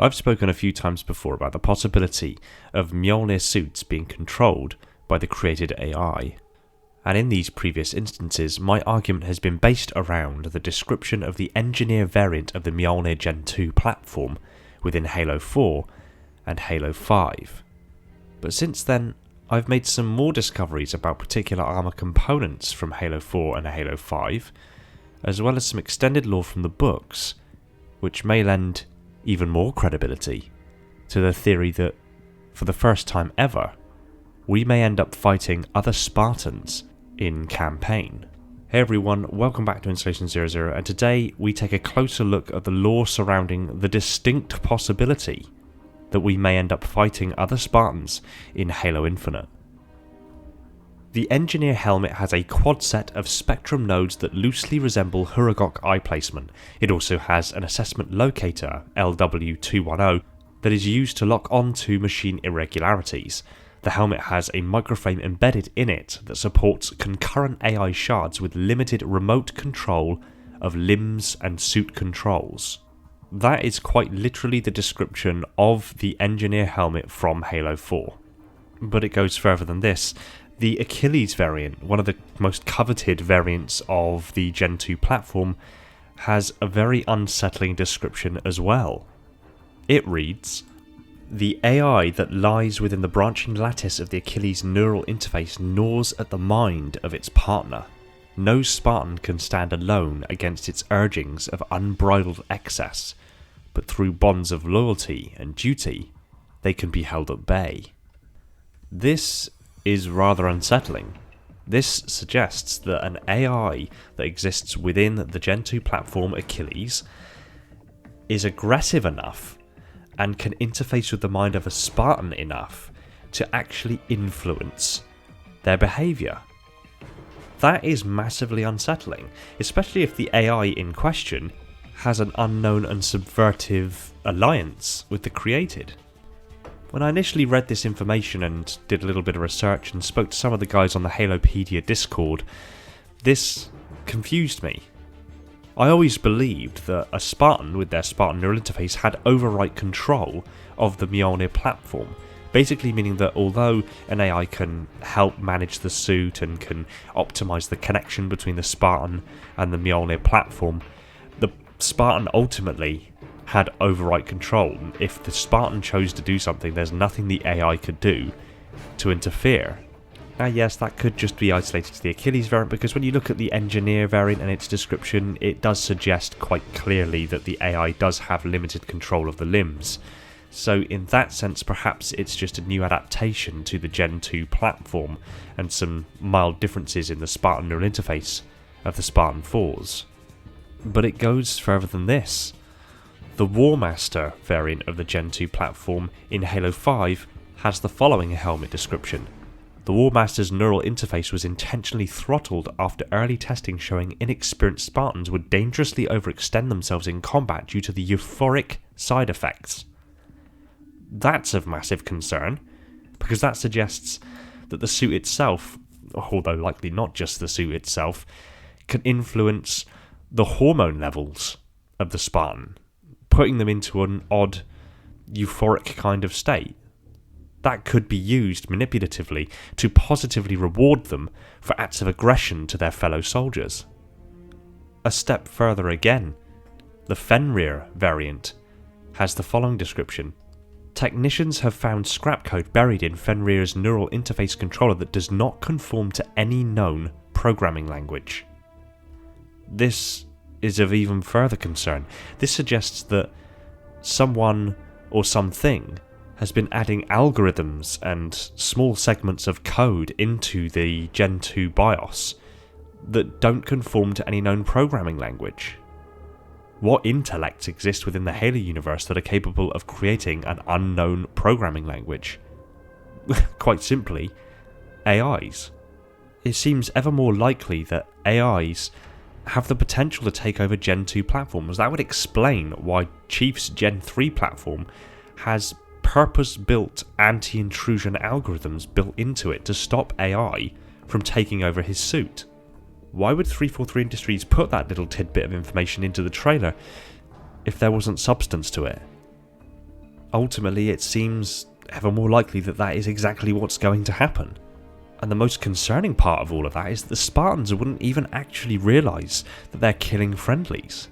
I've spoken a few times before about the possibility of Mjolnir suits being controlled by the created AI. And in these previous instances, my argument has been based around the description of the engineer variant of the Mjolnir Gen 2 platform within Halo 4 and Halo 5. But since then, I've made some more discoveries about particular armour components from Halo 4 and Halo 5, as well as some extended lore from the books, which may lend even more credibility to the theory that, for the first time ever, we may end up fighting other Spartans in campaign. Hey everyone, welcome back to Installation 00, and today we take a closer look at the lore surrounding the distinct possibility that we may end up fighting other Spartans in Halo Infinite. The Engineer helmet has a quad set of spectrum nodes that loosely resemble Huragok eye placement. It also has an assessment locator, LW210, that is used to lock onto machine irregularities. The helmet has a microframe embedded in it that supports concurrent AI shards with limited remote control of limbs and suit controls. That is quite literally the description of the Engineer helmet from Halo 4. But it goes further than this. The Achilles variant, one of the most coveted variants of the Gen 2 platform, has a very unsettling description as well. It reads, "The AI that lies within the branching lattice of the Achilles neural interface gnaws at the mind of its partner. No Spartan can stand alone against its urgings of unbridled excess, but through bonds of loyalty and duty, they can be held at bay." This is rather unsettling. This suggests that an AI that exists within the Gen 2 platform Achilles is aggressive enough and can interface with the mind of a Spartan enough to actually influence their behaviour. That is massively unsettling, especially if the AI in question has an unknown and subversive alliance with the created. When I initially read this information and did a little bit of research and spoke to some of the guys on the Halopedia Discord, this confused me. I always believed that a Spartan with their Spartan neural interface had overwrite control of the Mjolnir platform, basically meaning that although an AI can help manage the suit and can optimize the connection between the Spartan and the Mjolnir platform, the Spartan ultimately had overwrite control. If the Spartan chose to do something, there's nothing the AI could do to interfere. Now yes, that could just be isolated to the Achilles variant, because when you look at the Engineer variant and its description, it does suggest quite clearly that the AI does have limited control of the limbs. So in that sense, perhaps it's just a new adaptation to the Gen 2 platform and some mild differences in the Spartan neural interface of the Spartan 4s. But it goes further than this. The War Master variant of the Gen 2 platform in Halo 5 has the following helmet description. The War Master's neural interface was intentionally throttled after early testing showing inexperienced Spartans would dangerously overextend themselves in combat due to the euphoric side effects. That's of massive concern, because that suggests that the suit itself, although likely not just the suit itself, can influence the hormone levels of the Spartan, putting them into an odd, euphoric kind of state. That could be used manipulatively to positively reward them for acts of aggression to their fellow soldiers. A step further again, the Fenrir variant has the following description. Technicians have found scrap code buried in Fenrir's neural interface controller that does not conform to any known programming language. This is of even further concern. This suggests that someone or something has been adding algorithms and small segments of code into the Gen 2 BIOS that don't conform to any known programming language. What intellects exist within the Halo universe that are capable of creating an unknown programming language? Quite simply, AIs. It seems ever more likely that AIs have the potential to take over Gen 2 platforms. That would explain why Chief's Gen 3 platform has purpose-built anti-intrusion algorithms built into it to stop AI from taking over his suit. Why would 343 Industries put that little tidbit of information into the trailer if there wasn't substance to it? ultimately it seems ever more likely that that is exactly what's going to happen. And the most concerning part of all of that is that the Spartans wouldn't even actually realise that they're killing friendlies.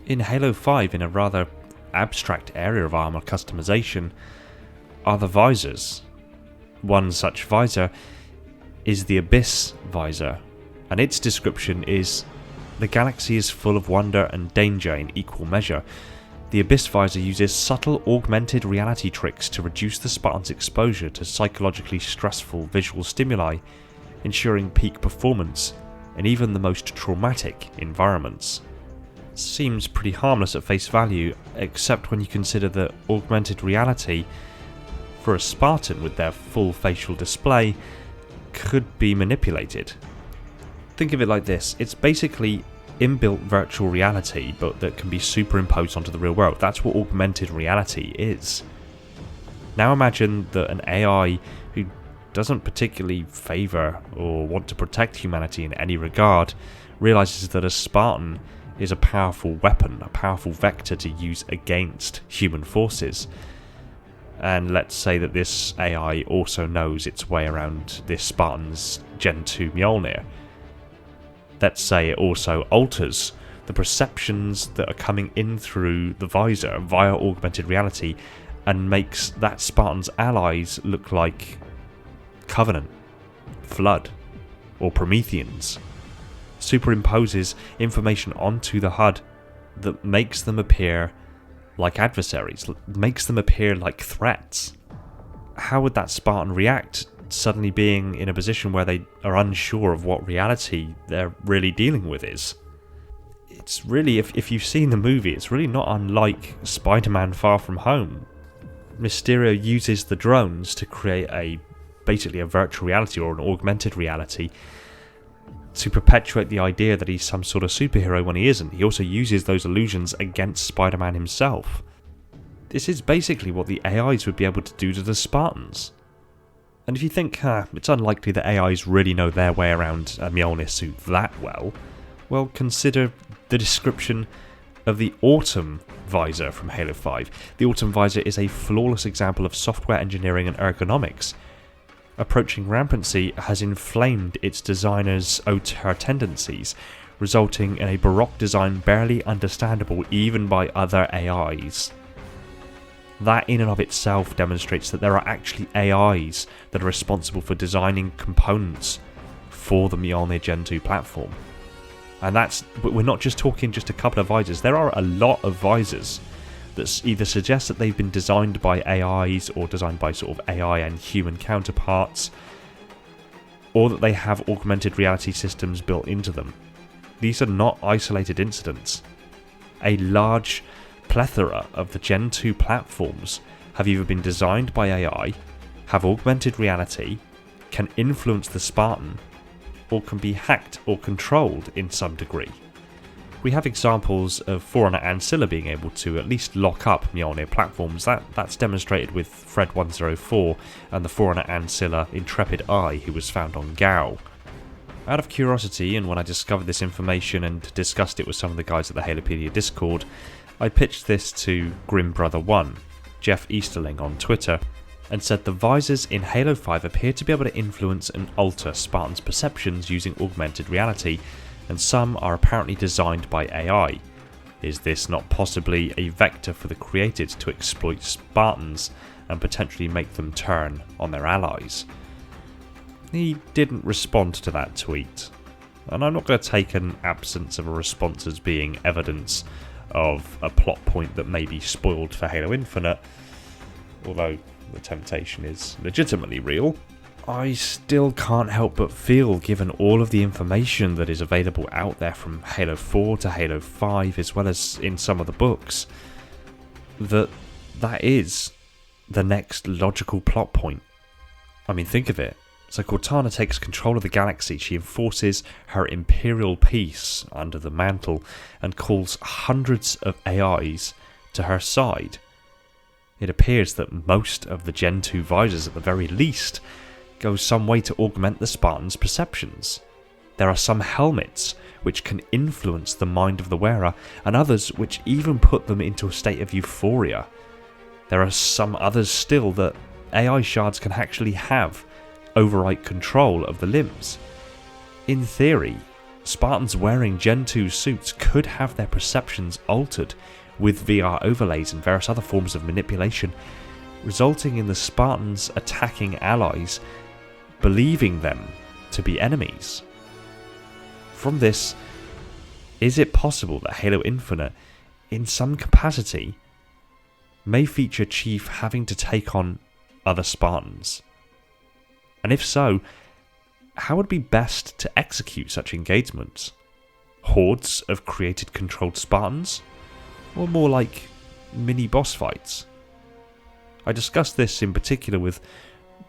In Halo 5, in a rather abstract area of armour customization, are the visors. One such visor is the Abyss visor, and its description is: the galaxy is full of wonder and danger in equal measure. The Abyss visor uses subtle augmented reality tricks to reduce the Spartans' exposure to psychologically stressful visual stimuli, ensuring peak performance in even the most traumatic environments. Seems pretty harmless at face value, except when you consider that augmented reality, for a Spartan with their full facial display, could be manipulated. Think of it like this: it's basically inbuilt virtual reality, but that can be superimposed onto the real world. That's what augmented reality is. Now imagine that an AI who doesn't particularly favour or want to protect humanity in any regard realises that a Spartan is a powerful weapon, a powerful vector to use against human forces. And let's say that this AI also knows its way around this Spartan's Gen 2 Mjolnir. Let's say it also alters the perceptions that are coming in through the visor via augmented reality and makes that Spartan's allies look like Covenant, Flood, or Prometheans. Superimposes information onto the HUD that makes them appear like adversaries, makes them appear like threats. How would that Spartan react, suddenly being in a position where they are unsure of what reality they're really dealing with is? It's really, if you've seen the movie, it's really not unlike Spider-Man Far From Home. Mysterio uses the drones to create basically a virtual reality or an augmented reality to perpetuate the idea that he's some sort of superhero when he isn't. He also uses those illusions against Spider-Man himself. This is basically what the AIs would be able to do to the Spartans. And if you think, it's unlikely that AIs really know their way around a Mjolnir suit that well, consider the description of the Autumn visor from Halo 5. The Autumn visor is a flawless example of software engineering and ergonomics. Approaching rampancy has inflamed its designer's auteur tendencies, resulting in a baroque design barely understandable even by other AIs. That in and of itself demonstrates that there are actually AIs that are responsible for designing components for the Mjolnir Gen 2 platform. And we're not just talking just a couple of visors, there are a lot of visors that either suggest that they've been designed by AIs or designed by sort of AI and human counterparts, or that they have augmented reality systems built into them. These are not isolated incidents. A large plethora of the Gen 2 platforms have either been designed by AI, have augmented reality, can influence the Spartan, or can be hacked or controlled in some degree. We have examples of Forerunner and Scylla being able to at least lock up Mjolnir platforms. That's demonstrated with Fred 104 and the Forerunner and Scylla Intrepid Eye who was found on Gao. Out of curiosity, and when I discovered this information and discussed it with some of the guys at the Halopedia Discord, I pitched this to Grimbrother1, Jeff Easterling on Twitter, and said the visors in Halo 5 appear to be able to influence and alter Spartans' perceptions using augmented reality, and some are apparently designed by AI. Is this not possibly a vector for the created to exploit Spartans and potentially make them turn on their allies? He didn't respond to that tweet, and I'm not going to take an absence of a response as being evidence of a plot point that may be spoiled for Halo Infinite, although the temptation is legitimately real. I still can't help but feel, given all of the information that is available out there from Halo 4 to Halo 5, as well as in some of the books, that is the next logical plot point. I mean, think of it. So Cortana takes control of the galaxy, she enforces her imperial peace under the mantle, and calls hundreds of AIs to her side. It appears that most of the Gen 2 visors, at the very least, go some way to augment the Spartans' perceptions. There are some helmets which can influence the mind of the wearer, and others which even put them into a state of euphoria. there are some others still that AI shards can actually have overwrite control of the limbs. In theory, Spartans wearing Gen 2 suits could have their perceptions altered with VR overlays and various other forms of manipulation, resulting in the Spartans attacking allies, believing them to be enemies. From this, is it possible that Halo Infinite, in some capacity, may feature Chief having to take on other Spartans? And if so, how would it be best to execute such engagements? Hordes of created controlled Spartans? Or more like mini boss fights? I discussed this in particular with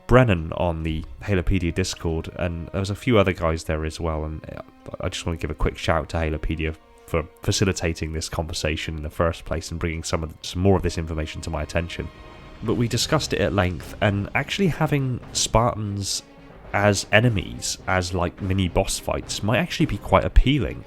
Brennan on the Halopedia Discord, and there was a few other guys there as well, and I just want to give a quick shout out to Halopedia for facilitating this conversation in the first place and bringing some more of this information to my attention. But we discussed it at length, and actually having Spartans as enemies, as like mini boss fights, might actually be quite appealing.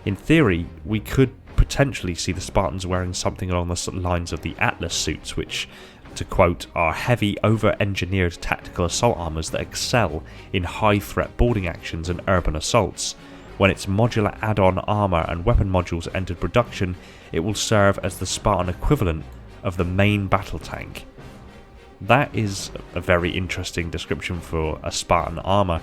In theory, we could potentially see the Spartans wearing something along the lines of the Atlas suits, which, to quote, are heavy, over-engineered tactical assault armors that excel in high-threat boarding actions and urban assaults. When its modular add-on armor and weapon modules entered production, it will serve as the Spartan equivalent of the main battle tank. That is a very interesting description for a Spartan armor.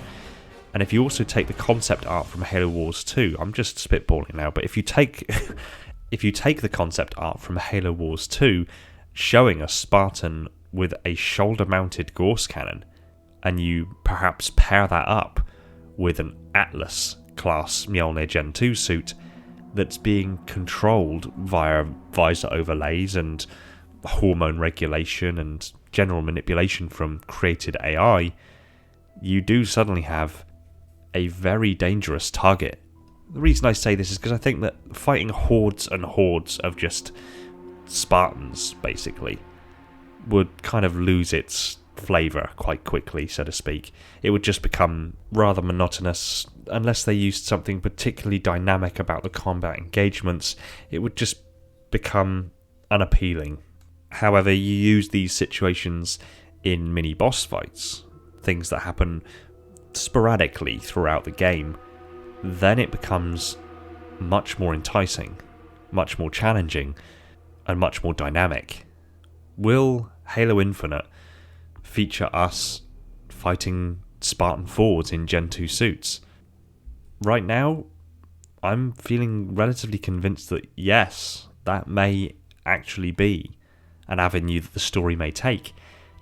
And if you also take the concept art from Halo Wars 2, I'm just spitballing now, but if you take the concept art from Halo Wars 2, showing a Spartan with a shoulder-mounted Gauss cannon, and you perhaps pair that up with an Atlas-class Mjolnir Gen 2 suit that's being controlled via visor overlays and hormone regulation and general manipulation from created AI, you do suddenly have a very dangerous target. The reason I say this is because I think that fighting hordes and hordes of just Spartans, basically, would kind of lose its flavour quite quickly, so to speak. It would just become rather monotonous. Unless they used something particularly dynamic about the combat engagements, it would just become unappealing. However, you use these situations in mini boss fights, things that happen sporadically throughout the game, then it becomes much more enticing, much more challenging, and much more dynamic. Will Halo Infinite feature us fighting Spartan Fords in Gen 2 suits? Right now, I'm feeling relatively convinced that yes, that may actually be an avenue that the story may take,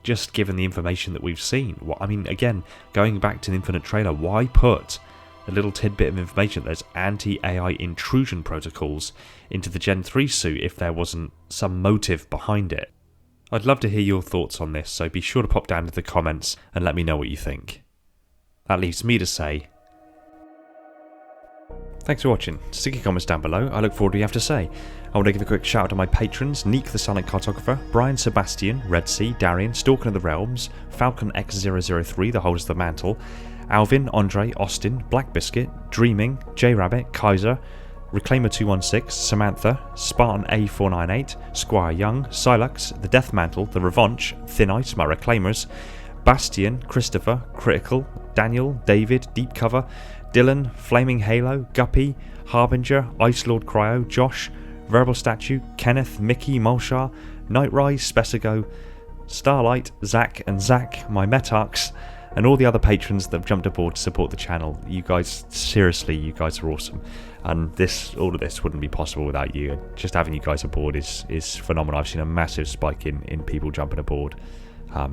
just given the information that we've seen. I mean, again, going back to the Infinite trailer, why put a little tidbit of information that there's anti-AI intrusion protocols into the Gen 3 suit if there wasn't some motive behind it? I'd love to hear your thoughts on this, so be sure to pop down into the comments and let me know what you think. That leaves me to say, thanks for watching. Stick your comments down below. I look forward to what you have to say. I want to give a quick shout out to my patrons: Neek the Silent Cartographer, Brian Sebastian, Red Sea, Darian, Stalker of the Realms, Falcon X003, the Holders of the Mantle, Alvin, Andre, Austin, Black Biscuit, Dreaming, J Rabbit, Kaiser, Reclaimer 216, Samantha, Spartan A498, Squire Young, Silux, The Death Mantle, The Revanche, Thin Ice, my Reclaimers, Bastion, Christopher, Critical, Daniel, David, Deep Cover, Dylan, Flaming Halo, Guppy, Harbinger, Ice Lord Cryo, Josh, Verbal Statue, Kenneth, Mickey, Molshar, Nightrise, Spesigo, Starlight, Zach and Zach, my Metarchs, and all the other patrons that have jumped aboard to support the channel. You guys, seriously, you guys are awesome. And all of this wouldn't be possible without you. Just having you guys aboard is phenomenal. I've seen a massive spike in people jumping aboard.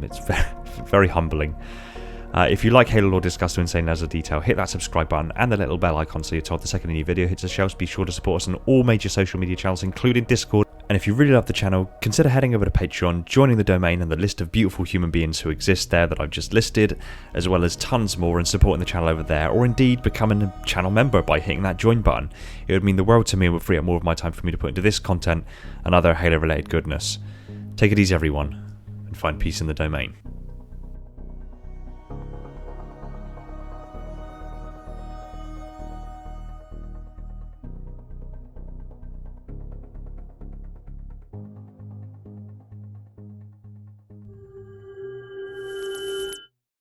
It's very, very humbling. If you like Halo lore discussed to insane levels of detail, hit that subscribe button and the little bell icon so you're told the second a new video hits the shelves. Be sure to support us on all major social media channels, including Discord. And if you really love the channel, consider heading over to Patreon, joining the domain and the list of beautiful human beings who exist there that I've just listed, as well as tons more, and supporting the channel over there, or indeed becoming a channel member by hitting that join button. It would mean the world to me and would free up more of my time for me to put into this content and other Halo related goodness. Take it easy everyone, and find peace in the domain.